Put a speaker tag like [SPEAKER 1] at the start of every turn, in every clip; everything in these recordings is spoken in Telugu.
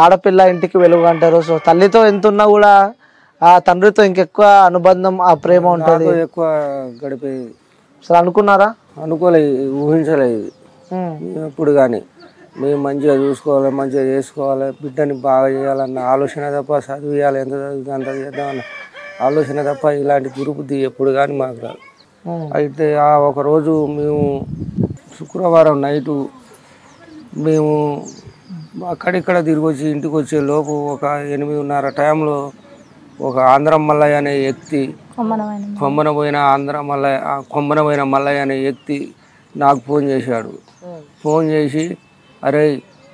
[SPEAKER 1] ఆడపిల్ల ఇంటికి వెలుగు అంటారు. సో తల్లితో ఎంత ఉన్నా కూడా ఆ తండ్రితో ఇంకెక్కువ అనుబంధం ఆ ప్రేమ ఉంటుంది.
[SPEAKER 2] ఎక్కువ గడిపేది.
[SPEAKER 1] అసలు అనుకున్నారా?
[SPEAKER 2] అనుకోలేదు, ఊహించలేదు ఎప్పుడు కానీ. మేము మంచిగా చూసుకోవాలి, మంచిగా చేసుకోవాలి, బిడ్డని బాగా చేయాలన్న ఆలోచన తప్ప, చదివియాలి, ఎంత చదివితే అంత చేద్దామన్న ఆలోచన తప్ప ఇలాంటి దుర్బుద్ధి ఎప్పుడు కానీ మాకు రాదు. అయితే ఆ ఒకరోజు మేము శుక్రవారం నైటు మేము అక్కడిక్కడ తిరిగి వచ్చి ఇంటికి వచ్చే లోపు ఒక 8:30 టైంలో ఒక ఆంధ్రం మల్లయ్య అనే వ్యక్తి, కొమ్మనపోయిన మల్లయ్య అనే వ్యక్తి నాకు ఫోన్ చేశాడు. ఫోన్ చేసి, అరే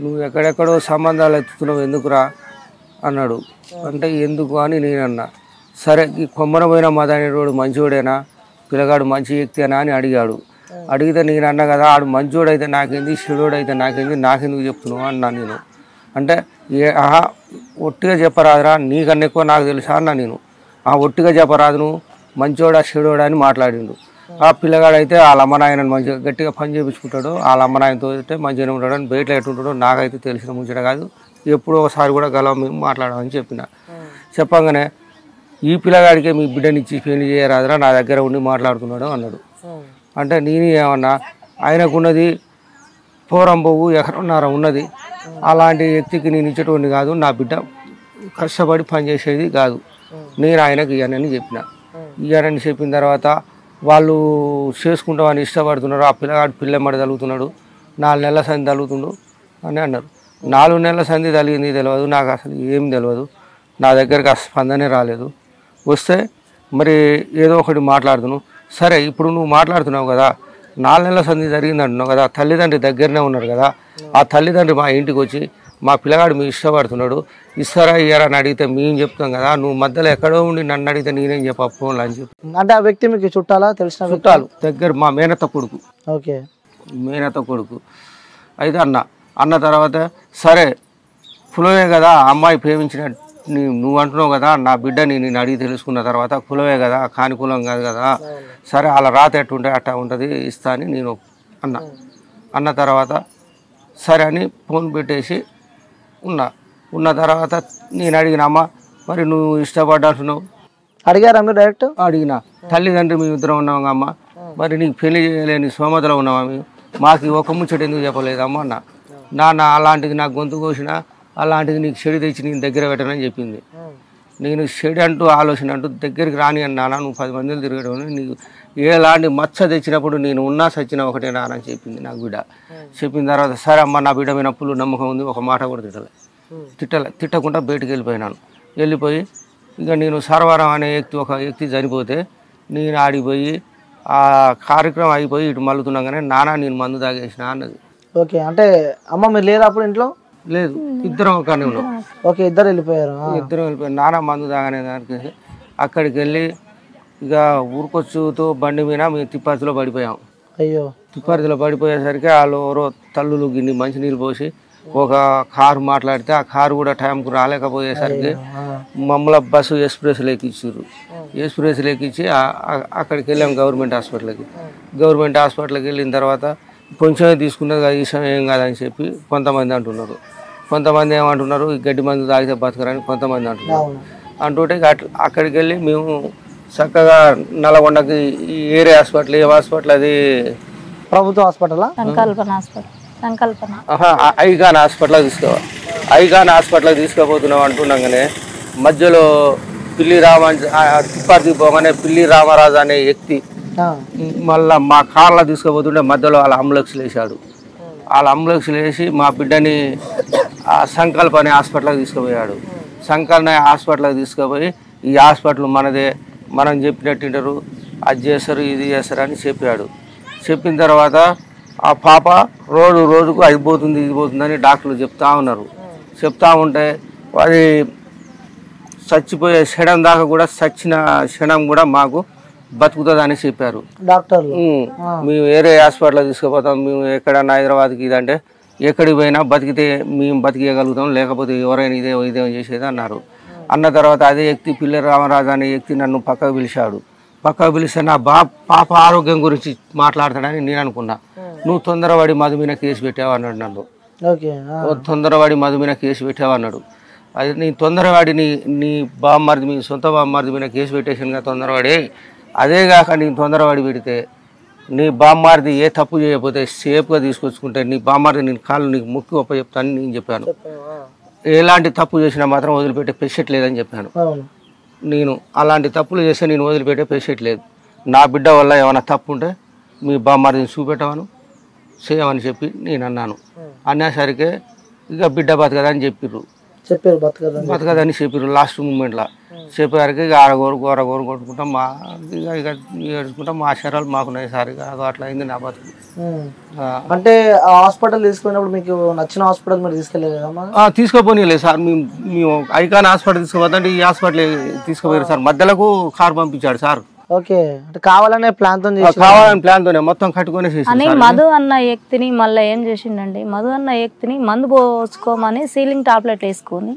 [SPEAKER 2] నువ్వు ఎక్కడెక్కడో సంబంధాలు ఎత్తుతున్నావు ఎందుకురా అన్నాడు. అంటే ఎందుకు అని నేనన్నా. సరే ఈ కొమ్మనపోయిన మదనేటోడు మంచివాడేనా, పిల్లగాడు మంచి వ్యక్తేనా అని అడిగాడు. అడిగితే నేను అన్నా కదా, ఆడు మంచోడైతే నాకేంది, చెడోడైతే నాకేంది, నాకెందుకు చెప్తున్నావు అన్నా నేను. అంటే ఒట్టిగా చెప్పరాదురా, నీకన్నా ఎక్కువ నాకు తెలుసా అన్నా నేను. ఒట్టిగా చెప్పరాదు, నువ్వు మంచోడా చెడోడా అని మాట్లాడిండు. ఆ పిల్లగాడైతే వాళ్ళ అమ్మ నాయనని మంచిగా గట్టిగా పని చేయించుకుంటాడు, వాళ్ళ అమ్మ నాయనతో అయితే మంచిగానే ఉంటాడు అని బయటలో ఎట్టుంటాడో నాకైతే తెలిసిన ముచ్చట కాదు, ఎప్పుడో ఒకసారి కూడా గలవ మేము మాట్లాడమని చెప్పిన. చెప్పగానే ఈ పిల్లగాడికే మీ బిడ్డనిచ్చి పెళ్లి చేయరాదురా, నా దగ్గర ఉండి మాట్లాడుతున్నాడు అన్నాడు. అంటే నేను ఏమన్నా, ఆయనకున్నది పోరంబోవు ఎకరన్నర ఉన్నది, అలాంటి వ్యక్తికి నేను ఇచ్చేటోడిని కాదు, నా బిడ్డ కష్టపడి పనిచేసేది కాదు, నేను ఆయనకి ఇయ్యనని చెప్పిన. ఇయ్యనని చెప్పిన తర్వాత వాళ్ళు చేసుకుంటామని ఇష్టపడుతున్నారు. ఆ పిల్లగాడు పిల్లమ్మడి తలుగుతున్నాడు, 4 నెలల సంధి తలుగుతుండు అని అన్నారు. 4 నెలల సంధి తలిగింది తెలియదు నాకు, అసలు ఏం తెలియదు, నా దగ్గరికి ఆ స్పందనే రాలేదు. వస్తే మరి ఏదో ఒకటి మాట్లాడుతున్నావు. సరే ఇప్పుడు నువ్వు మాట్లాడుతున్నావు కదా, 4 నెలల సంధి జరిగింది అంటున్నావు కదా, తల్లిదండ్రి దగ్గరనే ఉన్నారు కదా, ఆ తల్లిదండ్రి మా ఇంటికి వచ్చి మా పిల్లగాడు మీ ఇష్టపడుతున్నాడు, ఇస్తారా ఇయ్యారా అని అడిగితే మేము చెప్తాం కదా, నువ్వు మధ్యలో ఎక్కడో ఉండి నన్ను అడిగితే నేనేం చెప్పా ఫోన్లో అని చెప్పి.
[SPEAKER 1] అంటే ఆ వ్యక్తి మీకు చుట్టాలా, తెలిసిన
[SPEAKER 2] చుట్టాలు దగ్గర, మా మేనత్త కొడుకు.
[SPEAKER 1] ఓకే,
[SPEAKER 2] మేనత్త కొడుకు. అయితే అన్న తర్వాత సరే కులమే కదా, అమ్మాయి ప్రేమించిన నువ్వు అంటున్నావు కదా, నా బిడ్డని నేను అడిగి తెలుసుకున్న తర్వాత కులమే కదా, కాని కులం కాదు కదా, సరే అలా రాత ఎట్టుంటే అట్టా ఉంటుంది, ఇస్తా అని నేను అన్న తర్వాత సరే అని ఫోన్ పెట్టేసి ఉన్న తర్వాత నేను అడిగిన, అమ్మ మరి నువ్వు ఇష్టపడ్డాంటున్నావు
[SPEAKER 1] అడిగారా మీరు డైరెక్ట్?
[SPEAKER 2] అడిగిన. తల్లిదండ్రి మేము ఇద్దరం ఉన్నాం అమ్మ, మరి నీకు పెళ్లి చేయలేని సోమతలో ఉన్నామా, మేము మాకు ఒక ముచ్చట ఎందుకు చెప్పలేదమ్మా అన్న. నాన్న అలాంటిది నాకు గొంతు కోసిన, అలాంటిది నీకు చెడు తెచ్చి నేను దగ్గర పెట్టనని చెప్పింది. నేను చెడు అంటూ ఆలోచన అంటూ దగ్గరికి రాని అన్నానా, నువ్వు 10 మందిని తిరగడం, నీకు ఎలాంటి మచ్చ తెచ్చినప్పుడు నేను ఉన్నా సచ్చిన ఒకటే నానని చెప్పింది నాకు బిడ్డ. చెప్పిన తర్వాత సరే అమ్మ, నా బిడ్డ మీద పుల్లు నమ్మకం ఉంది, ఒక మాట కూడా తిట్టకుండా బయటికి వెళ్ళిపోయినాను. వెళ్ళిపోయి ఇక నేను సర్వరం అనే ఒక వ్యక్తి చనిపోతే నేను ఆడిపోయి ఆ కార్యక్రమం అయిపోయి ఇటు మళ్ళుతున్నాగానే నాన్న నేను మందు తాగేసిన అన్నది.
[SPEAKER 1] ఓకే, అంటే అమ్మ మీరు లేరు అప్పుడు ఇంట్లో?
[SPEAKER 2] లేదు, ఇద్దరం కానీ ఉన్నాం.
[SPEAKER 1] ఓకే, ఇద్దరు వెళ్ళిపోయారు.
[SPEAKER 2] ఇద్దరం వెళ్ళిపోయారు. నాన్న మందు తాగనే దానికి అక్కడికి వెళ్ళి ఇక ఊరుకొచ్చుతో బండి మీద మేము తిప్పర్తిలో పడిపోయాం.
[SPEAKER 1] అయ్యో,
[SPEAKER 2] తిప్పర్తిలో పడిపోయేసరికి వాళ్ళు ఎవరో తల్లులు గిన్ని మంచినీళ్ళు పోసి ఒక కారు మాట్లాడితే ఆ కారు కూడా టైంకు రాలేకపోయేసరికి మమ్మల్ని బస్సు ఎక్స్ప్రెస్లో ఎక్కించారు. ఎక్స్ప్రెస్లో ఎక్కించి అక్కడికి వెళ్ళాం గవర్నమెంట్ హాస్పిటల్కి. గవర్నమెంట్ హాస్పిటల్కి వెళ్ళిన తర్వాత కొంచెమే తీసుకున్నది కదా, ఈ సమయం ఏం కాదని చెప్పి కొంతమంది అంటున్నారు. కొంతమంది ఏమంటున్నారు, ఈ గడ్డి మందు తాగితే బతకరని కొంతమంది అంటున్నారు. అంటుంటే అక్కడికి వెళ్ళి మేము చక్కగా నల్గొండకి ఈ ఏరియా హాస్పిటల్, ఏ హాస్పిటల్ అది
[SPEAKER 1] ప్రభుత్వ హాస్పిటల్,
[SPEAKER 2] ఐకాన్ హాస్పిటల్కి తీసుకోవాలి. ఐకాన్ హాస్పిటల్కి తీసుకోపోతున్నాం అంటున్నాగానే మధ్యలో పిల్లి తిప్పర్తి పోగానే పిల్లి రామరాజు అనే వ్యక్తి మళ్ళీ మా కార్లో తీసుకుపోతుంటే మధ్యలో వాళ్ళ అంబులెన్స్లు వేసాడు. వాళ్ళ అంబులెన్స్లు వేసి మా బిడ్డని సంకల్ప అనే హాస్పిటల్కి తీసుకుపోయాడు. సంకల్ప హాస్పిటల్కి తీసుకుపోయి ఈ హాస్పిటల్ మనదే, మనం చెప్పినట్టు ఇంటారు, అది చేస్తారు ఇది చేస్తారు అని చెప్పాడు. చెప్పిన తర్వాత ఆ పాప రోజుకు అయిపోతుంది ఇది పోతుందని డాక్టర్లు చెప్తా ఉన్నారు. చెప్తా ఉంటే అది చచ్చిపోయే క్షణం దాకా కూడా, చచ్చిన క్షణం కూడా మాకు బతుకుతుందని చెప్పారు
[SPEAKER 1] డాక్టర్లు.
[SPEAKER 2] మేము వేరే హాస్పిటల్కి తీసుకుపోతాం, మేము ఎక్కడన్నా హైదరాబాద్కి ఇదంటే ఎక్కడికి పోయినా బతికితే మేము బతికేయగలుగుతాం, లేకపోతే ఎవరైనా ఇదే చేసేది అన్నారు. అన్న తర్వాత అదే వ్యక్తి పిల్లి రామరాజు అనే వ్యక్తి నన్ను పక్కకు పిలిచాడు. పక్కకు పిలిస్తే నా పాప ఆరోగ్యం గురించి మాట్లాడతాడని నేను అనుకున్నా. నువ్వు తొందరపడి మధు మీద కేసు పెట్టావు అన్నాడు నన్ను.
[SPEAKER 1] ఓకే.
[SPEAKER 2] తొందరవాడి మధు మీద కేసు పెట్టావన్నాడు. అది నీ తొందరవాడి నీ బామ్మర్ది మీ సొంత బామ్మర్ది మీద కేసు పెట్టేసిందిగా తొందరవాడి. అదే కాక నీ తొందరవాడి పెడితే నీ బామ్మారిది ఏ తప్పు చేయకపోతే సేఫ్గా తీసుకొచ్చుకుంటే నీ బామ్మారిది నేను కాళ్ళు నీకు ముక్కి ఒప్ప చెప్తాను నేను చెప్పాను. ఎలాంటి తప్పు చేసినా మాత్రం వదిలిపెట్టే పెసెట్ లేదని చెప్పాను. నేను అలాంటి తప్పులు చేస్తే నేను వదిలిపెట్టే పెసెట్ లేదు. నా బిడ్డ వల్ల ఏమైనా తప్పు ఉంటే మీ బామ్మారిని చూపెట్టవను చేయమని చెప్పి నేను అన్నాను. అనేసరికి ఇక బిడ్డ బతకదని చెప్పారు బతకదని చెప్పారు. లాస్ట్ మూమెంట్లో చెప్పేసరికి ఇక అరగోరు కొట్టుకుంటాం ఇక ఏడుచుకుంటాం. మా ఆచారాలు మాకున్నాయి సార్. ఇక అట్లా అయింది నా బతుకు.
[SPEAKER 1] అంటే హాస్పిటల్ తీసుకున్నప్పుడు మీకు నచ్చిన హాస్పిటల్ మీరు తీసుకెళ్ళలేదు?
[SPEAKER 2] తీసుకోపోనీలేదు సార్. మేము ఐకాన్ హాస్పిటల్ తీసుకోపోతుంటే ఈ హాస్పిటల్ తీసుకుపోయారు సార్. మధ్యలోకి కారు పంపించాడు సార్.
[SPEAKER 1] ఓకే. అంటే కావాలనే ప్లాన్తో
[SPEAKER 2] మొత్తం కట్టుకునే
[SPEAKER 3] అని మధు అన్న వ్యక్తిని మళ్ళీ ఏం చేసిండండి, మధు అన్న వ్యక్తిని మందు పోసుకోమని సీలింగ్ టాబ్లెట్లు వేసుకొని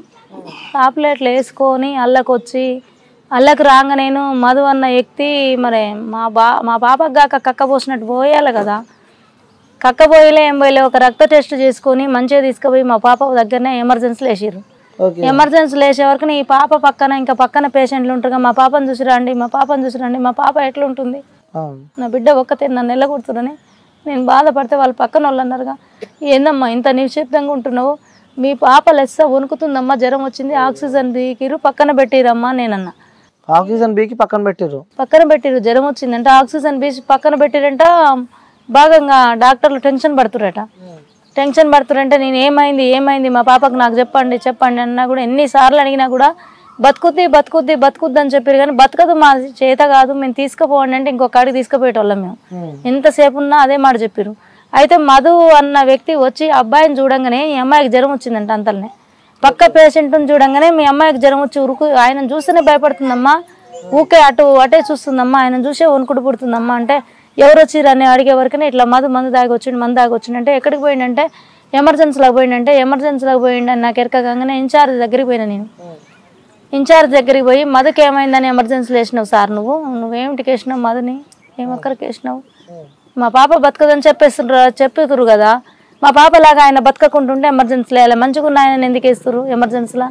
[SPEAKER 3] అల్లకి రాగా నేను మధు అన్న వ్యక్తి మరి మా పాపకు కాక కక్క పోసినట్టు పోయాలి కదా. కక్క పోయలే ఏం పోయలే ఒక రక్త టెస్ట్ చేసుకొని మంచిగా తీసుకుపోయి మా పాప దగ్గరనే ఎమర్జెన్సీలో వేసిర్రు. ఎమర్జెన్సీలో వేసే వరకు ఈ పాప పక్కన పేషెంట్లు ఉంటారు. మా పాపను చూసిరండి మా పాప ఎట్లుంటుంది, నా బిడ్డ ఒక్కతే నన్ను ఎల్లగొడుతుందని నేను బాధపడితే వాళ్ళు పక్కన వాళ్ళు అన్నారుగా, ఏందమ్మా ఇంత నిశ్శబ్దంగా ఉంటున్నావు, మీ పాప లెస్స వణుకుతుందమ్మా, జ్వరం వచ్చింది, ఆక్సిజన్ బీకిరు పక్కన పెట్టిరమ్మా నేనన్నా.
[SPEAKER 1] ఆక్సిజన్ బీకి పక్కన
[SPEAKER 3] పెట్టిరు జ్వరం వచ్చిందంట, ఆక్సిజన్ బీకి పక్కన పెట్టిరంట. భాగంగా డాక్టర్లు టెన్షన్ పడుతురంటే నేను ఏమైంది మా పాపకు నాకు చెప్పండి అన్నా కూడా ఎన్నిసార్లు అడిగినా కూడా బతుకుద్ది అని చెప్పారు. కానీ బతకదు, మా చేత కాదు, మేము తీసుకుపోండి అంటే ఇంకొక కాడికి తీసుకుపోయేటోళ్ళం మేము. ఎంతసేపు ఉన్నా అదే మాట చెప్పారు. అయితే మధు అన్న వ్యక్తి వచ్చి అబ్బాయిని చూడంగానే ఈ అమ్మాయికి జ్వరం వచ్చిందంట. అంతలోనే పక్క పేషెంట్ని చూడంగానే మీ అమ్మాయికి జ్వరం వచ్చి ఆయన చూస్తేనే భయపడుతుందమ్మా, ఊకే అటే చూస్తుందమ్మా, ఆయన చూసే వణుకుడు పుడుతుందమ్మా అంటే ఎవరు వచ్చిరని అడిగే వరకునే ఇట్లా మందు దాగి వచ్చిండు అంటే ఎక్కడికి పోయిండంటే ఎమర్జెన్సీలోకి పోయిండని నాకు ఎరకగానే ఇన్ఛార్జ్ దగ్గరికి పోయినా. నేను ఇన్ఛార్జ్ దగ్గరికి పోయి మధుకి ఏమైందని ఎమర్జెన్సీలో వేసినావు సార్, నువ్వేమిటికి వేసినావు మధుని, ఏమక్కడికి వేసినావు, మా పాప బతకదని చెప్పుతురు కదా, మా పాపలాగా ఆయన బతకకుంటుంటే ఎమర్జెన్సీలో వేయాలి, మంచిగా ఆయన ఎందుకు వేస్తారు ఎమర్జెన్సీలో,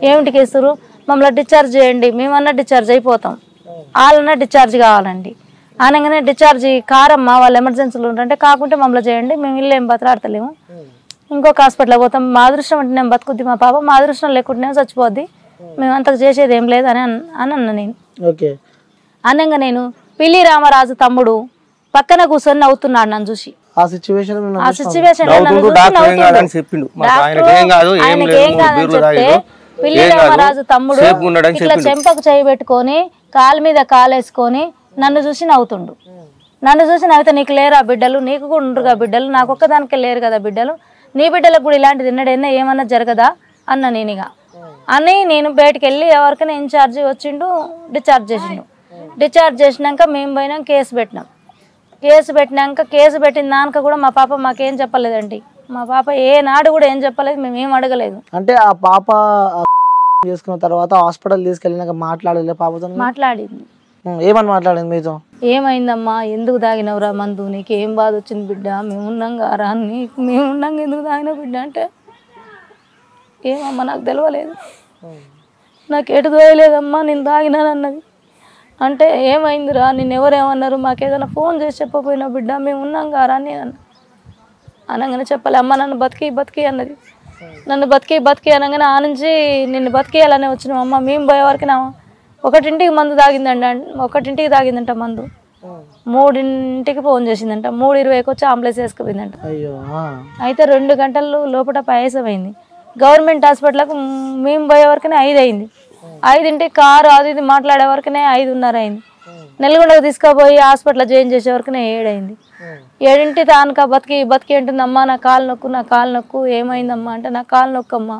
[SPEAKER 3] ఏమిటికి వేస్తారు, మమ్మల్ని డిశ్చార్జ్ చేయండి, మేమన్నా డిశ్చార్జ్ అయిపోతాం, వాళ్ళన్నా డిశ్చార్జ్ కావాలండి అనగానే డిశ్చార్జ్ కారమ్మా వాళ్ళు ఎమర్జెన్సీలో ఉంటుంటే కాకుంటే మమ్మల్ని చేయండి, మేము ఇల్లు ఏం బతలాడతలేము, ఇంకొక హాస్పిటల్కి పోతాం, మా అదృష్టం అంటే నేను బతుకుద్ది మా పాప, మా అదృష్టం లేకుంటే చచ్చిపోద్ది, మేము అంతకు చేసేది ఏం లేదు అని అన్నా నేను. అనగా నేను పిల్లి రామరాజు తమ్ముడు పక్కన కూర్చొని నవ్వుతున్నాడు నన్ను చూసి.
[SPEAKER 1] ఆ సిచ్యువేషన్
[SPEAKER 3] పిల్లి రామరాజు తమ్ముడు ఇట్లా చెంపకు చేయి పెట్టుకొని కాలు మీద కాలేసుకొని నన్ను చూసి నవ్వుతుండు. నన్ను చూసి నవ్వుతా, నీకు లేరా బిడ్డలు, నీకు కూడా ఉండరుగా బిడ్డలు, నాకు ఒక్కదానికి లేరు కదా బిడ్డలు, నీ బిడ్డలకు కూడా ఇలాంటిది తిన్నడైనా ఏమన్నా జరగదా అన్న నేనిగా అని నేను బయటకు వెళ్ళి ఎవరికైనా ఇన్ఛార్జి వచ్చిండు, డిశ్చార్జ్ చేసినాక మేము పోయినాం కేసు పెట్టినాక కేసు పెట్టిన దానిక కూడా మా పాప మాకేం చెప్పలేదండి, మా పాప ఏనాడు కూడా ఏం చెప్పలేదు, మేము ఏం అడగలేదు.
[SPEAKER 1] అంటే ఆ పాప చేసుకున్న తర్వాత హాస్పిటల్ తీసుకెళ్ళినాక మాట్లాడలే పాపతో?
[SPEAKER 3] మాట్లాడింది.
[SPEAKER 1] ఏమని మాట్లాడింది మీతో?
[SPEAKER 3] ఏమైందమ్మా, ఎందుకు తాగినవురా మందు, నీకు ఏం బాధ వచ్చింది బిడ్డ, మేమున్నాం గారా, మేమున్నాం ఎందుకు తాగినావు బిడ్డ అంటే ఏమమ్మా నాకు తెలియలేదు, నాకు ఎటు తోయలేదమ్మా నేను తాగినానన్నది. అంటే ఏమైందిరా, నిన్ను ఎవరేమన్నారు, మాకేదైనా ఫోన్ చేసి చెప్పపోయినా బిడ్డ, మేము ఉన్నాం గారా అని అనగానే చెప్పలే, అమ్మ నన్ను బతికి అన్నది. నన్ను బతికి అనగానే ఆ నుంచి నిన్ను బతికేయాలనే వచ్చినాం అమ్మ. మేము పోయే వరకు నా 1ంటికి మందు తాగిందంట మందు, 3ంటికి ఫోన్ చేసిందంట, 3:20కి వచ్చి అంబులెన్స్ వేసుకుపోయిందంట. అయితే 2 గంటలు లోపల పాయసమైంది. గవర్నమెంట్ హాస్పిటల్కి మేము పోయే వరకునే 5 అయింది. 5ంటికి కారు అది ఇది మాట్లాడే వరకునే 5:30 అయింది. నెల్గొండకు తీసుకుపోయి హాస్పిటల్లో జాయిన్ చేసే వరకునే 7 అయింది. 7ంటి తానుక బతికి అంటుందమ్మా, నా కాలు నొక్కు ఏమైందమ్మా అంటే, నా కాలు నొక్కమ్మా,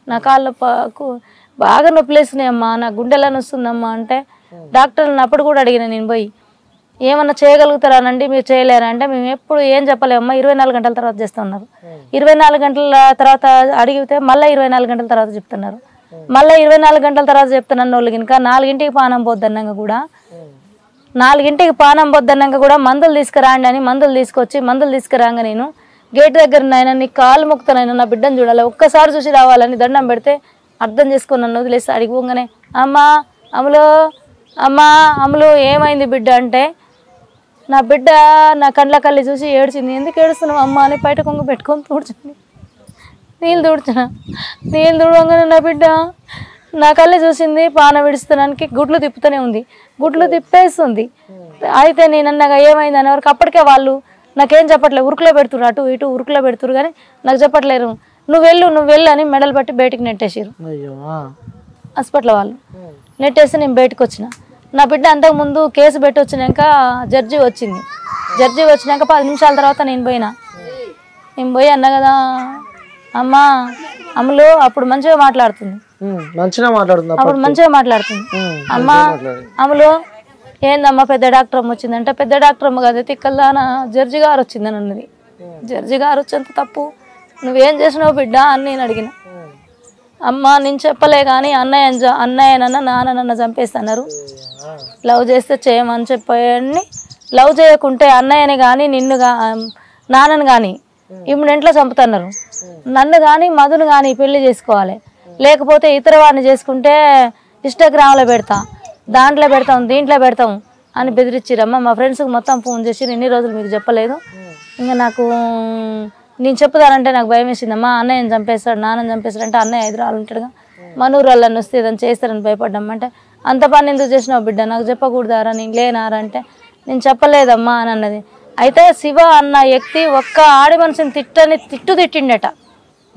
[SPEAKER 3] నా కాలు నొప్పకు బాగా నొప్పులేస్తున్నాయమ్మా, నా గుండెలను వస్తుందమ్మా అంటే డాక్టర్ని అప్పుడు కూడా అడిగిన నేను పోయి, ఏమన్నా చేయగలుగుతారానండి, మీరు చేయలేరా అంటే మేము ఎప్పుడు ఏం చెప్పలేమమ్మా, 24 గంటల తర్వాత చేస్తున్నారు. 24 గంటల తర్వాత అడిగితే మళ్ళీ 24 గంటల తర్వాత చెప్తున్నారు. మళ్ళీ 24 గంటల తర్వాత చెప్తున్నాను వాళ్ళు కనుక 4ంటికి పానం పోద్దన్నాక కూడా 4ంటికి పానం పోద్దన్నాక కూడా మందులు తీసుకురాండి అని మందులు తీసుకురాగా నేను గేట్ దగ్గర నాయన నీ కాలు మొక్కుతానైనా నా బిడ్డను చూడాలి, ఒక్కసారి చూసి రావాలని దండం పెడితే అర్థం చేసుకొని నన్ను వదిలేసి అడిగిపోగానే అమ్మా అమలు అమ్మా అమలు ఏమైంది బిడ్డ అంటే, నా బిడ్డ నా కండ్ల కళ్ళి చూసి ఏడ్చింది. ఎందుకు ఏడుస్తున్నావు అమ్మ అని బయట కొంగ పెట్టుకొని తూడ్చింది. నీళ్ళు తుడవగానే నా బిడ్డ నా కళ్ళే చూసింది, పాన విడుస్తానికి గుడ్లు తిప్పుతూనే ఉంది, గుడ్లు తిప్పేస్తుంది. అయితే నేను అన్నగా ఏమైంది అనే వరకు అప్పటికే వాళ్ళు నాకేం చెప్పట్లేదు, ఉరుకులో పెడుతురు, అటు ఇటు ఉరుకులో పెడుతురు, కానీ నాకు చెప్పట్లేరు. నువ్వు వెళ్ళు అని మెడలు పట్టి బయటికి నెట్టేసారు హాస్పిటల్ వాళ్ళు. నెట్టేసి నేను బయటకు వచ్చిన. నా బిడ్డ అంతకుముందు కేసు పెట్టి వచ్చినాక జడ్జి వచ్చింది. జడ్జి వచ్చినాక 10 నిమిషాల తర్వాత నేను పోయి అన్నా కదా అమ్మా అమలు అప్పుడు మంచిగా మాట్లాడుతుంది, అప్పుడు మంచిగా మాట్లాడుతుంది. అమ్మా అమలు ఏందమ్మా పెద్ద డాక్టర్ అమ్మ వచ్చిందంటే, పెద్ద డాక్టర్ అమ్మ కదా తిక్కల్దానా జడ్జి గారు వచ్చిందని అన్నది. జడ్జి గారు వచ్చేంత తప్పు నువ్వేం చేసినావు బిడ్డ అని నేను అడిగిన. అమ్మ నేను చెప్పలే కానీ అన్నయ్యనన్న నాన్ననన్న చంపేస్తున్నారు, లవ్ చేస్తే చేయమని చెప్పని, లవ్ చేయకుంటే అన్నయ్యని కానీ నిన్ను నాన్నని కానీ ఇమ్మడింట్లో చంపుతున్నారు, నన్ను కానీ మధును కానీ పెళ్లి చేసుకోవాలి, లేకపోతే ఇతర వాడిని చేసుకుంటే ఇన్స్టాగ్రామ్లో పెడతా, దాంట్లో పెడతాం దీంట్లో పెడతాం అని బెదిరించిరమ్మ. మా ఫ్రెండ్స్కి మొత్తం ఫోన్ చేసి ఇన్ని రోజులు మీకు చెప్పలేదు, ఇంకా నాకు నేను చెప్పుదానంటే నాకు భయం వేసిందమ్మా, అన్నయ్యని చంపేస్తాడు నాన్నని చంపేస్తాడంటే, అన్నయ్య హైదరాబాద్ ఉంటాడుగా మనూరు వాళ్ళని వస్తే ఏదైనా చేస్తారని భయపడ్డామంటే, అంత పని ఎందుకు చేసినావు బిడ్డ నాకు చెప్పకూడదారా నేను లేనారా అంటే, నేను చెప్పలేదమ్మా అని అన్నది. అయితే శివ అన్న వ్యక్తి ఒక్క ఆడి మనిషిని తిట్టిండట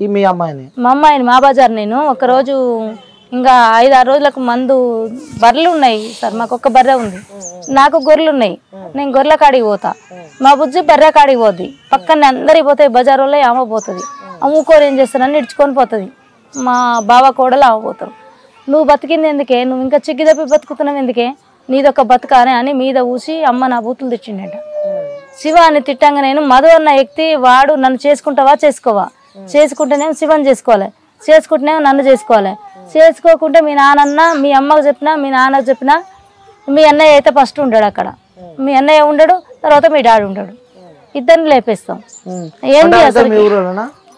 [SPEAKER 1] మీ అమ్మాయిని,
[SPEAKER 3] మా అమ్మాయిని మా బజార్. నేను ఒకరోజు ఇంకా 5-6 రోజులకు మందు బర్రెలు ఉన్నాయి సార్, మాకు ఒక్క బర్రె ఉంది, నాకు గొర్రెలు ఉన్నాయి, నేను గొర్రెల కాడికి పోతా, మా బుజ్జి బర్రె కాడికి పోద్ది, పక్కనే అందరికి పోతాయి బజార్ వాళ్ళే ఆమె పోతుంది, అమ్ముకోరు ఏం చేస్తానని ఇడ్చుకొని పోతుంది, మా బావ కోడలు ఆమె పోతారు. నువ్వు బతికింది ఎందుకే, నువ్వు ఇంకా చిగ్గి తప్పి బతుకుతున్నావు ఎందుకే, నీదొక బతుకానే అని మీద ఊసి అమ్మ నా బూతులు తెచ్చిండట. శివ అని తిట్టంగా నేను మధు అన్న వ్యక్తి వాడు నన్ను చేసుకుంటావా చేసుకోవా, చేసుకుంటేనేమో శివని చేసుకోవాలి, చేసుకుంటేనేమో నన్ను చేసుకోవాలి, చేసుకోకుంటే మీ నాన్న మీ అమ్మకు చెప్పినా మీ నాన్నకు చెప్పినా మీ అన్నయ్య అయితే ఫస్ట్ ఉంటాడు అక్కడ, మీ అన్నయ్య ఉండడు, తర్వాత మీ డాడీ ఉంటాడు, ఇద్దరిని లేపేస్తాం. ఏంటి అసలు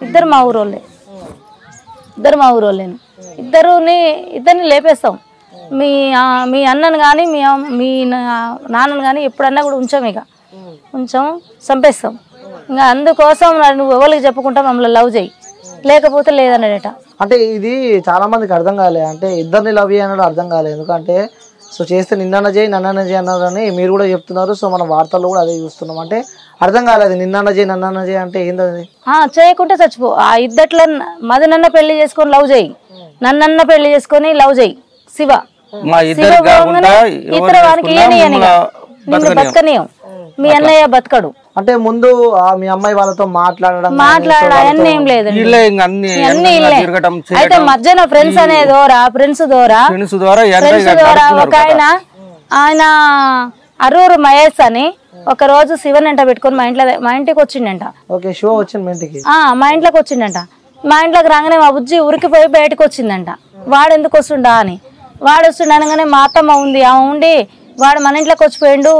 [SPEAKER 3] ఇద్దరు మా ఊరోళ్ళే, ఇద్దరిని లేపేస్తాం. మీ అన్నను కానీ మీ నాన్నను కానీ ఎప్పుడన్నా కూడా ఉంచాం చంపేస్తాం. ఇంకా అందుకోసం నువ్వు ఎవరికి చెప్పుకుంటా మమ్మల్ని లవ్ చేయి, లేకపోతే లేదన్నాడట.
[SPEAKER 1] అంటే ఇది చాలా మందికి అర్థం కాలే, అంటే ఇద్దరిని లవ్ చేయనడం అర్థం కాలేదు, ఎందుకంటే సో చేస్తే నిన్న చేయి నన్న చేయి అన్నారని మీరు కూడా చెప్తున్నారు, సో మనం వార్తల్లో కూడా అదే చూస్తున్నాం. అంటే అర్థం కాలేదు, నిన్న చేయి అంటే ఏంటది,
[SPEAKER 3] చేయకుంటే చచ్చిపో. ఆ ఇద్దట్లో మధునన్న పెళ్లి చేసుకొని లవ్ చేయి, నన్నన్న పెళ్లి చేసుకొని లవ్ చేయి. శివ ఇతర వానికి నిన్ను బతకనీయం, మీ అన్నయ్య బతకడు.
[SPEAKER 1] అంటే ముందు మీ అమ్మాయి వాళ్ళతో మాట్లాడడం
[SPEAKER 3] అవన్నీ ఏం లేదు, అయితే మధ్యన ఫ్రెండ్స్ అనే ఫ్రెండ్స్ ద్వారా ఒక ఆయన అరూరు మహేష్ అని ఒక రోజు శివన్ ఎంట పెట్టుకొని మా ఇంటికి వచ్చిండంట. మా ఇంట్లోకి వచ్చిండంట. మా ఇంట్లోకి రాగానే మా బుజ్జి ఉరికిపోయి బయటకు వచ్చిందంట. వాడు ఎందుకు వస్తుండా అని, వాడు వస్తుండ అనగానే మా అత్తమ్మ ఉంది, ఆమె ఉండి వాడు మన ఇంట్లోకి వచ్చిపోయిండు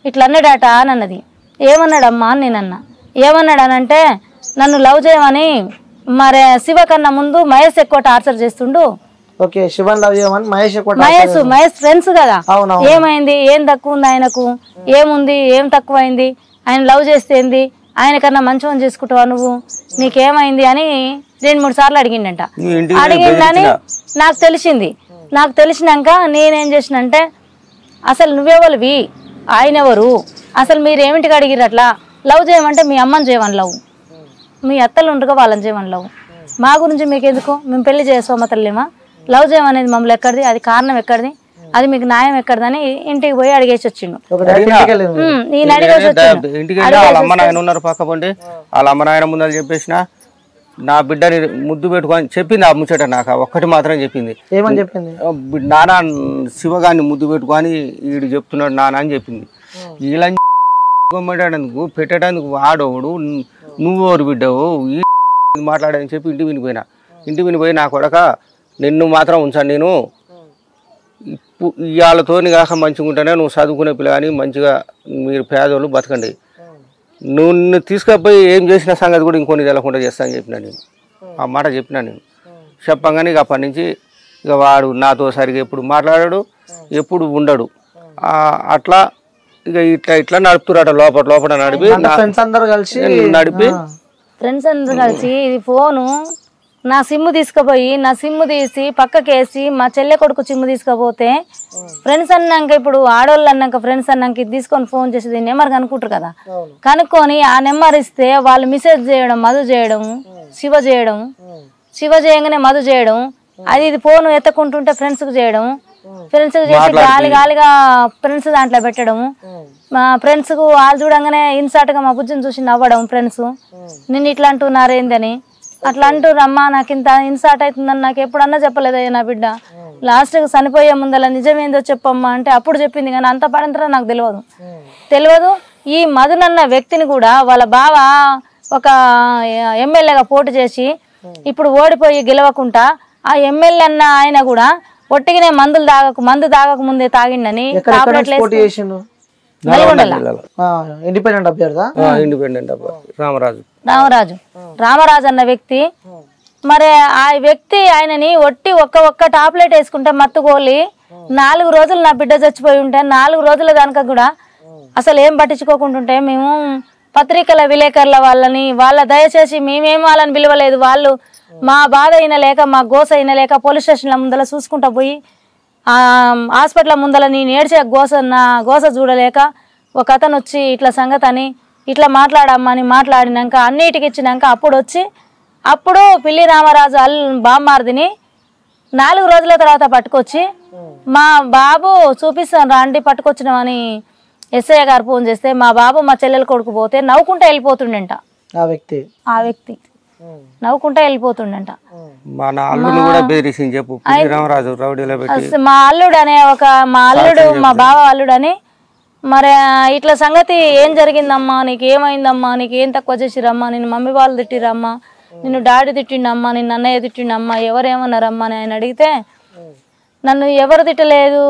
[SPEAKER 3] ఇట్లా అన్నాడట అని అన్నది. ఏమన్నాడమ్మా అని నేనన్నా. ఏమన్నాడనంటే నన్ను లవ్ చేయమని మరి శివ కన్నా ముందు మహేష్ ఎక్కువ టార్చర్ చేస్తుండు. మహేష్ ఫ్రెండ్స్ కదా, ఏమైంది ఏం తక్కువ ఉంది ఆయనకు, ఏముంది ఏం తక్కువైంది, ఆయన లవ్ చేస్తే ఏంది, ఆయన కన్నా మంచిగా చేసుకుంటావా నువ్వు, నీకేమైంది అని 2-3 సార్లు అడిగిండంట. అడిగిందని నాకు తెలిసింది. నాకు తెలిసినాక నేనేం చేసినంటే అసలు నువ్వెవరివి ఆయన ఎవరు, అసలు మీరు ఏమిటికి అడిగిరు, అట్లా లవ్ చేయమంటే మీ అమ్మని చేయమని లవ్, మీ అత్తలు ఉండగా వాళ్ళని చేయమని లవ్, మా గురించి మీకు ఎందుకు, మేము పెళ్లి చేసుకోమతలేమా, లవ్ చేయమనేది మమ్మల్ని ఎక్కడిది, అది కారణం ఎక్కడిది, అది మీకు న్యాయం ఎక్కడిదని ఇంటికి పోయి అడిగేసి వచ్చిండు. నేను అడిగేసి
[SPEAKER 2] చెప్పేసిన నా బిడ్డని ముద్దు పెట్టుకొని చెప్పింది. ఆ ముచ్చట నాకు ఒక్కటి మాత్రం చెప్పింది.
[SPEAKER 1] ఏమని చెప్పింది?
[SPEAKER 2] నాన్న శివగాన్ని ముద్దు పెట్టుకొని వీడు చెప్తున్నాడు నాన్న అని చెప్పింది. ఇలా కొమ్మడానికి పెట్టడానికి వాడోడు నువ్వెవరు బిడ్డవు మాట్లాడని చెప్పి ఇంటి వినిపోయి నా కొడక నిన్ను మాత్రం ఉంచాను, నేను ఇవాళతో కాక మంచిగా ఉంటేనే నువ్వు చదువుకునే పిల్ల కానీ మంచిగా మీరు పేదోళ్ళు బతకండి, నువ్వు తీసుకపోయి ఏం చేసిన సంగతి కూడా ఇంకొన్ని తెలకుండా చేస్తా అని చెప్పినా నేను. ఆ మాట చెప్పినా నేను. చెప్పగానే ఇక అప్పటి నుంచి ఇక వాడు నాతో సరిగా ఎప్పుడు మాట్లాడాడు, ఎప్పుడు ఉండడు. అట్లా ఇక ఇట్లా ఇట్లా నడుపుతురాట లోపల నడిపి
[SPEAKER 1] ఫ్రెండ్స్ అందరు కలిసి
[SPEAKER 3] ఫ్రెండ్స్ అందరు కలిసి ఇది ఫోను నా సిమ్ తీసుకుపోయి నా సిమ్ తీసి పక్కకేసి మా చెల్లె కొడుకు సిమ్ తీసుకుపోతే ఫ్రెండ్స్ అన్నాక ఇప్పుడు ఆడవాళ్ళు అన్నాక ఫ్రెండ్స్ అన్నాక ఇది తీసుకొని ఫోన్ చేసి నెంబర్ కనుక్కుంటారు కదా, కనుక్కొని ఆ నెంబర్ ఇస్తే వాళ్ళు మెసేజ్ చేయడం, మధు చేయడం, శివ చేయడం, శివ చేయగానే మధు చేయడం, అది ఇది ఫోన్ ఎత్తకుంటుంటే ఫ్రెండ్స్ కు చేయడం, ఫ్రెండ్స్ చేసి గాలిగా ఫ్రెండ్స్ దాంట్లో పెట్టడం, మా ఫ్రెండ్స్ కు వాళ్ళు చూడంగానే ఇన్సార్ట్ గా మా బుజ్జిని చూసి నవ్వడం, ఫ్రెండ్స్ నిన్ను ఇట్లా అంటున్నారు ఏందని అట్లా అంటురమ్మా, నాకు ఇంత ఇన్సార్ట్ అవుతుందని నాకు ఎప్పుడన్నా చెప్పలేదయ్యా నా బిడ్డ, లాస్ట్ కి చనిపోయే ముందల నిజమేందో చెప్పమ్మా అంటే అప్పుడు చెప్పింది, కానీ అంత పడంతరం నాకు తెలియదు. ఈ మధునన్న వ్యక్తిని కూడా వాళ్ళ బావ ఒక ఎమ్మెల్యేగా పోటీ చేసి ఇప్పుడు ఓడిపోయి గెలవకుండా ఆ ఎమ్మెల్యే అన్న ఆయన కూడా ఒట్టిగానే మందు తాగక ముందే తాగిండని
[SPEAKER 1] ఇండిపెండెంట్
[SPEAKER 3] రామరాజు అన్న వ్యక్తి. మరి ఆ వ్యక్తి ఆయనని ఒక్క టాబ్లెట్ వేసుకుంటే మత్తుకోలి 4 రోజులు నా బిడ్డ చచ్చిపోయి ఉంటే 4 రోజుల దానిక కూడా అసలు ఏం పట్టించుకోకుంటుంటే మేము పత్రికల విలేకరుల వాళ్ళ దయచేసి మేమేం వాళ్ళని పిలవలేదు, వాళ్ళు మా బాధ అయినా లేక మా గోస అయినా లేక పోలీస్ స్టేషన్ల ముందర చూసుకుంటా పోయి హాస్పిటల్ ముందర నేను ఏడ్చే నా గోస చూడలేక ఒక అతను వచ్చి ఇట్లా సంగతి అని ఇట్లా మాట్లాడమ్మని మాట్లాడినాక అన్నిటికి ఇచ్చినాక అప్పుడు పిల్లి రామరాజు బామ్మార్దిని 4 రోజుల తర్వాత పట్టుకొచ్చి మా బాబు చూపిస్తాను రండి పట్టుకొచ్చినామని ఎస్ఐ గారు ఫోన్ చేస్తే మా బాబు మా చెల్లెలు కొడుకు పోతే నవ్వుకుంటా వెళ్ళిపోతుండంట. ఆ వ్యక్తి నవ్వుకుంటా వెళ్ళిపోతుండంట. మా అల్లుడు అనే మా బావ అల్లుడు అని మరి ఇట్లా సంగతి ఏం జరిగిందమ్మా, నీకు ఏమైందమ్మా, నీకు ఏం తక్కువ చేసిరమ్మా, నిన్ను మమ్మీ వాళ్ళు తిట్టిరమ్మా, నిన్ను డాడీ తిట్టిండమ్మా, నిన్ను అన్నయ్య తిట్టిండమ్మా, ఎవరేమన్నారమ్మా అని అడిగితే నన్ను ఎవరు తిట్టలేదు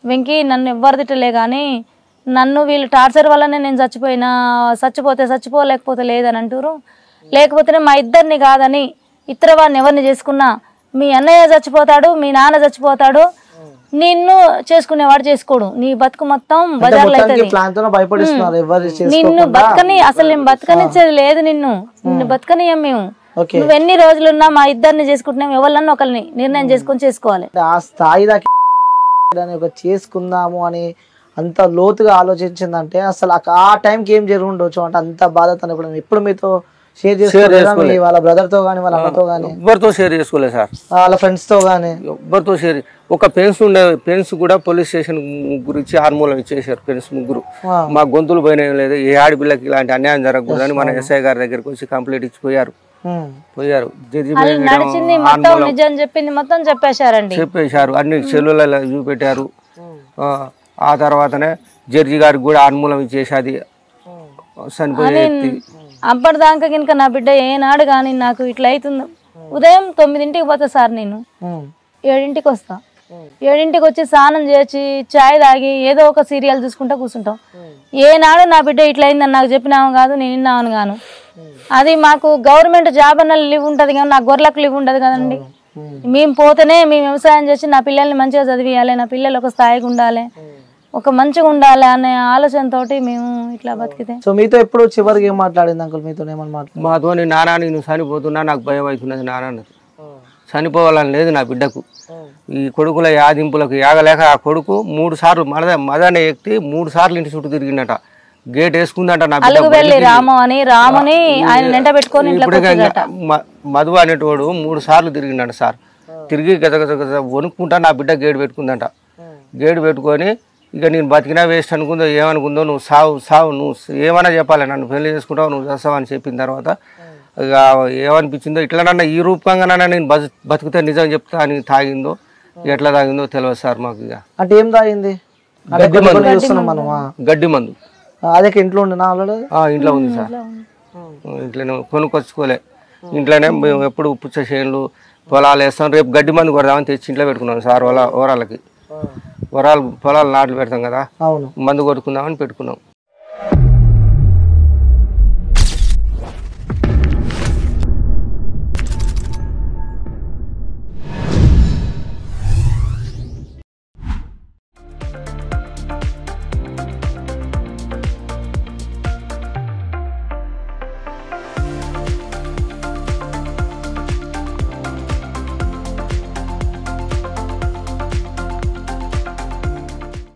[SPEAKER 3] వెంకీ, నన్ను ఎవ్వరు తిట్టలే, కానీ నన్ను వీళ్ళు టార్చర్ వల్లనే నేను చచ్చిపోలేకపోతే లేదని అంటారు, లేకపోతే మా ఇద్దరిని కాదని ఇతరవాడిని ఎవరిని చేసుకున్నా మీ అన్నయ్య చచ్చిపోతాడు, మీ నాన్న చచ్చిపోతాడు, నిన్ను చేసుకునేవాడు చేసుకోడు, నీ బతుకు మొత్తం బజార్లో అవుతుంది, నిన్ను బతకని అసలు నేను బతకనిచ్చేది లేదు, నిన్ను బతకనియం మేము, నువ్వు ఎన్ని రోజులున్నా మా ఇద్దరిని చేసుకుంటున్నాం, ఎవరినన్నా ఒకరిని నిర్ణయం చేసుకోవాలి.
[SPEAKER 1] ఆ స్థాయి దాకా చేసుకుందాము అని అంత లోతుగా ఆలోచించిందంటే అసలు ఆ టైంకి ఏం జరిగి ఉండొచ్చు అంటే అంత బాధ తను ఎప్పుడు మీతో షేర్ చేసుకోలేదు, వాళ్ళ బ్రదర్ తో గానీ వాళ్ళ అమ్మతో గానీ
[SPEAKER 2] ఎవరితో షేర్ చేసుకోలేదు సార్,
[SPEAKER 1] వాళ్ళ ఫ్రెండ్స్ తో గానీ
[SPEAKER 2] ఎవరితో షేర్. ఒక ఫ్రెండ్స్ కూడా పోలీస్ స్టేషన్ గురించి ఆర్మూలం ఇచ్చేసారు ఫ్రెండ్స్ ముగ్గురు, మా గొంతులు పోయిన లేదు, ఏ ఆడపిల్లకి ఇలాంటి అన్యాయం జరగకూడదని మన ఎస్ఐ గారి దగ్గరికి వచ్చి కంప్లైంట్ ఇచ్చిపోయారు. చెప్పేశారు, అన్ని సెల్లులలో చూపెట్టారు. ఆ తర్వాతనే జడ్జి గారికి కూడా ఆర్మూలం ఇచ్చేసి అది చనిపోయే
[SPEAKER 3] అప్పటిదాకా కనుక నా బిడ్డ ఏనాడు కానీ నాకు ఇట్లా అవుతుంది. ఉదయం 9ంటికి పోతా సార్, నేను 7ంటికి వస్తా, 7ంటికి వచ్చి స్నానం చేసి చాయ్ తాగి ఏదో ఒక సీరియల్ చూసుకుంటా కూర్చుంటాం. ఏనాడు నా బిడ్డ ఇట్లా అయిందని నాకు చెప్పినాము కాదు, నేను విన్నాను గాను. అది మాకు గవర్నమెంట్ జాబ్ అన్న లీవ్ ఉంటుంది కానీ నాకు గొర్రెలకు లీవ్ ఉండదు కదండి. మేము పోతేనే మేము వ్యవసాయం చేసి నా పిల్లల్ని మంచిగా చదివియాలి, నా పిల్లలు ఒక స్థాయికి ఉండాలి, ఒక మంచిగా ఉండాలి అనే ఆలోచనతోటి మేము ఇట్లా బతికితే.
[SPEAKER 1] సో మీతో ఎప్పుడు చివరికి ఏం మాట్లాడింది అంకుల్? మీతో ఏమని మాట్లాడు?
[SPEAKER 2] మాతో నానా నేను చనిపోతున్నా, నాకు భయం అవుతున్నది నాన్న, చనిపోవాలని లేదు నా బిడ్డకు, ఈ కొడుకుల యాదింపులకు యాగలేక ఆ కొడుకు 3 సార్లు మదన ఎక్కి 3 సార్లు ఇంటి చుట్టూ తిరిగిండట, గేట్ వేసుకుందంట నా మధు అనేటోడు 3 సార్లు తిరిగిండట సార్. తిరిగి గత వణుక్కుంటా నా బిడ్డ గేటు పెట్టుకుందంట. గేటు పెట్టుకొని ఇక నేను బతికినా వేస్ట్ అనుకుందో ఏమనుకుందో, నువ్వు సావు నువ్వు ఏమైనా చెప్పాలి, నన్ను పెళ్లి చేసుకుంటావు, నువ్వు చేస్తావు అని చెప్పిన తర్వాత ఇక ఏమనిపించిందో, ఇట్లనన్నా ఈ రూపంగానన్నా నేను బతికితే నిజం చెప్తా అని తాగిందో ఎట్లా తాగిందో తెలియదు సార్ మాకు. ఇక
[SPEAKER 1] అంటే ఏం తాగింది?
[SPEAKER 2] గడ్డి మందు.
[SPEAKER 1] అదే ఇంట్లో ఉండినా?
[SPEAKER 2] ఇంట్లో ఉంది సార్, ఇంట్లోనే కొనుక్కొచ్చుకోలే, ఇంట్లోనే మేము ఎప్పుడు పుచ్చ చేనులు పొలాలు వేస్తాం, రేపు గడ్డి మందు కొడదామని తెచ్చి ఇంట్లో పెట్టుకున్నాం సార్. ఓరాలకి పొలాలు నాట్లు పెడతాం కదా, మందు కొట్టుకుందామని పెట్టుకున్నాం.